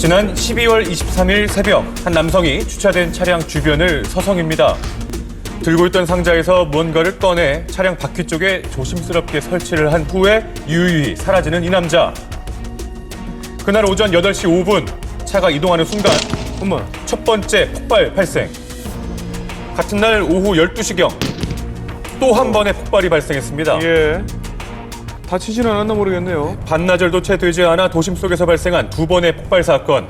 지난 12월 23일 새벽 한 남성이 주차된 차량 주변을 서성입니다. 들고 있던 상자에서 무언가를 꺼내 차량 바퀴 쪽에 조심스럽게 설치를 한 후에 유유히 사라지는 이 남자. 그날 오전 8시 5분 차가 이동하는 순간 첫 번째 폭발 발생. 같은 날 오후 12시경 또 한 번의 폭발이 발생했습니다. 예. 다치지는 않았나 모르겠네요. 반나절도 채 되지 않아 도심 속에서 발생한 두 번의 폭발 사건.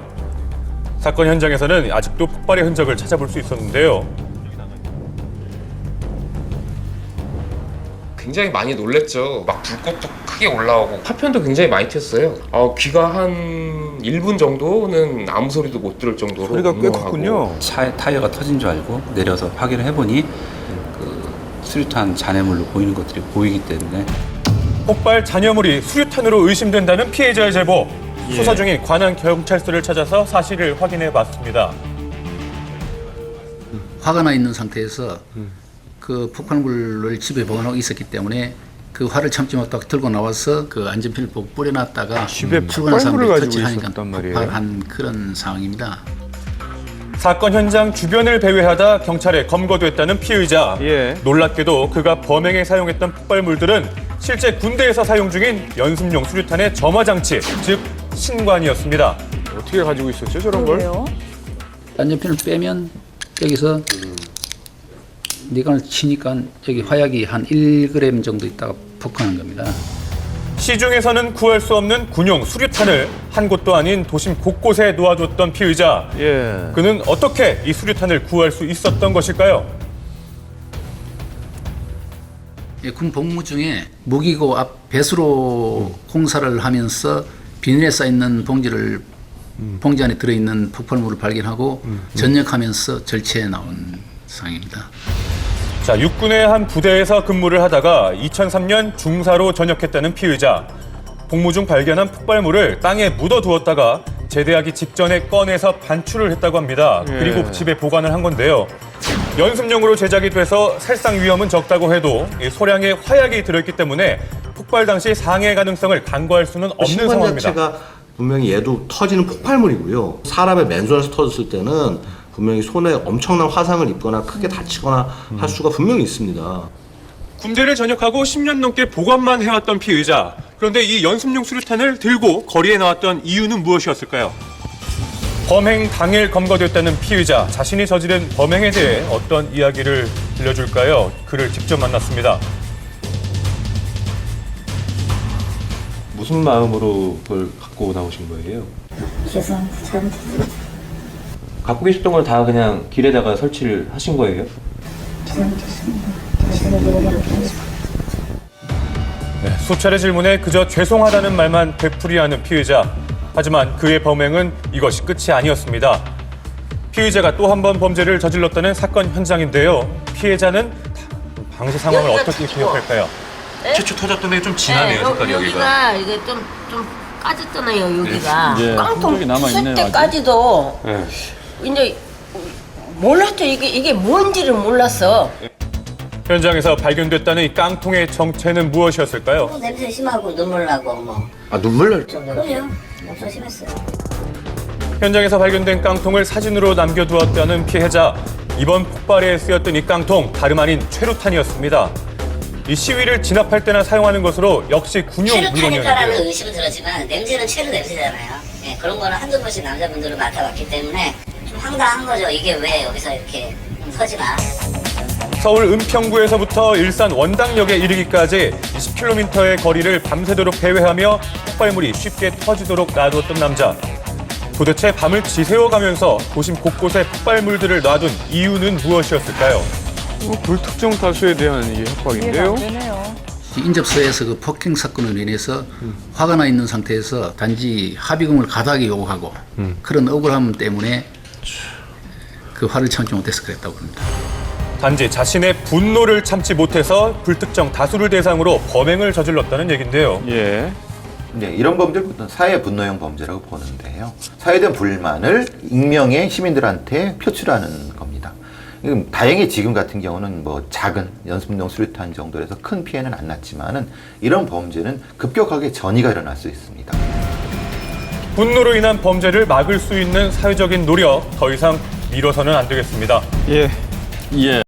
사건 현장에서는 아직도 폭발의 흔적을 찾아볼 수 있었는데요. 굉장히 많이 놀랬죠. 막 불꽃도 크게 올라오고 파편도 굉장히 많이 튀었어요. 귀가 한 1분 정도는 아무 소리도 못 들을 정도로 소리가 꽤 컸군요. 차의 타이어가 터진 줄 알고 내려서 확인을 해보니 그 수류탄 잔해물로 보이는 것들이 보이기 때문에 폭발 잔여물이 수류탄으로 의심된다는 피해자의 제보. 수사 중인 관악 경찰서를 찾아서 사실을 확인해 봤습니다. 화가 나 있는 상태에서 그 폭발물을 집에 보관하고 있었기 때문에 그 화를 참지 못하고 들고 나와서 그 안전핀을 보고 뿌려놨다가 집에 출근한 폭발물을 사람들이 가지고 터치하니까 있었단 말이에요. 폭발한 그런 상황입니다. 사건 현장 주변을 배회하다 경찰에 검거됐다는 피의자. 예. 놀랍게도 그가 범행에 사용했던 폭발물들은 실제 군대에서 사용 중인 연습용 수류탄의 점화 장치, 즉 신관이었습니다. 어떻게 가지고 있었죠, 저런 걸? 그러게요. 안전핀을 빼면 여기서 니간을 치니까 여기 화약이 한 1g 정도 있다가 폭발한 겁니다. 시중에서는 구할 수 없는 군용 수류탄을 한 곳도 아닌 도심 곳곳에 놓아줬던 피의자. 예. 그는 어떻게 이 수류탄을 구할 수 있었던 것일까요? 예, 군 복무 중에 무기고 앞 배수로 공사를 하면서 비닐에 쌓여있는 봉지 안에 들어있는 폭발물을 발견하고 전역하면서 절체해 나온 상황입니다. 자, 육군의 한 부대에서 근무를 하다가 2003년 중사로 전역했다는 피의자. 복무 중 발견한 폭발물을 땅에 묻어두었다가 제대하기 직전에 꺼내서 반출을 했다고 합니다. 예. 그리고 집에 보관을 한 건데요. 연습용으로 제작이 돼서 살상 위험은 적다고 해도 이 소량의 화약이 들어있기 때문에 폭발 당시 상해 가능성을 간과할 수는 없는 신관 상황입니다. 자체가 분명히 얘도 터지는 폭발물이고요. 사람의 맨손에서 터졌을 때는 분명히 손에 엄청난 화상을 입거나 크게 다치거나 할 수가 분명히 있습니다. 군대를 전역하고 10년 넘게 보관만 해왔던 피의자. 그런데 이 연습용 수류탄을 들고 거리에 나왔던 이유는 무엇이었을까요? 범행 당일 검거됐다는 피의자. 자신이 저지른 범행에 대해 어떤 이야기를 들려줄까요? 그를 직접 만났습니다. 무슨 마음으로 그걸 갖고 나오신 거예요? 죄송합니다. 잘못했습니다. 갖고 계셨던 걸 다 그냥 길에다가 설치를 하신 거예요? 잘못했습니다. 다시는 일어나지 않겠습니다. 수차례 질문에 그저 죄송하다는 말만 되풀이하는 피의자. 하지만 그의 범행은 이것이 끝이 아니었습니다. 피의자가 또 한 번 범죄를 저질렀다는 사건 현장인데요. 피해자는 당시 상황을 어떻게 기억할까요? 최초 터졌던 데 좀 지나네요, 색깔이 여기가. 이게 좀 까졌잖아요, 여기가. 이제 깡통 흔적이 남아있네요, 쓸 때까지도 이제 몰랐죠. 이게 뭔지를 몰랐어. 현장에서 발견됐다는 이 깡통의 정체는 무엇이었을까요? 냄새 심하고 눈물 나고 뭐. 눈물 날 정도로. 그래요. 엄청 심했어요. 현장에서 발견된 깡통을 사진으로 남겨두었다는 피해자. 이번 폭발에 쓰였던 이 깡통 다름 아닌 최루탄이었습니다. 이 시위를 진압할 때나 사용하는 것으로 역시 군용 최루탄일까라는 물건이었는데요. 의심은 들었지만 냄새는 최루 냄새잖아요. 예, 그런 거는 한두 번씩 남자분들은 맡아봤기 때문에 좀 황당한 거죠. 이게 왜 여기서 이렇게 터지나. 서울 은평구에서부터 일산 원당역에 이르기까지 20km의 거리를 밤새도록 배회하며 폭발물이 쉽게 터지도록 놔두었던 남자. 도대체 밤을 지새워가면서 도심 곳곳에 폭발물들을 놔둔 이유는 무엇이었을까요? 불특정 다수에 대한 이게 이해가 협박인데요. 안 되네요. 인접소에서 그 폭행 사건으로 인해서 화가 나 있는 상태에서 단지 합의금을 가닥에 요구하고 그런 억울함 때문에 그 화를 참지 못해서 그랬다고 합니다. 단지 자신의 분노를 참지 못해서 불특정 다수를 대상으로 범행을 저질렀다는 얘긴데요. 예. 네, 이런 범죄를 보통 사회 분노형 범죄라고 보는데요. 사회된 불만을 익명의 시민들한테 표출하는 겁니다. 다행히 지금 같은 경우는 뭐 작은 연습용 수류탄 정도에서 큰 피해는 안 났지만은 이런 범죄는 급격하게 전이가 일어날 수 있습니다. 분노로 인한 범죄를 막을 수 있는 사회적인 노력 더 이상 미뤄서는 안 되겠습니다. 예. 예.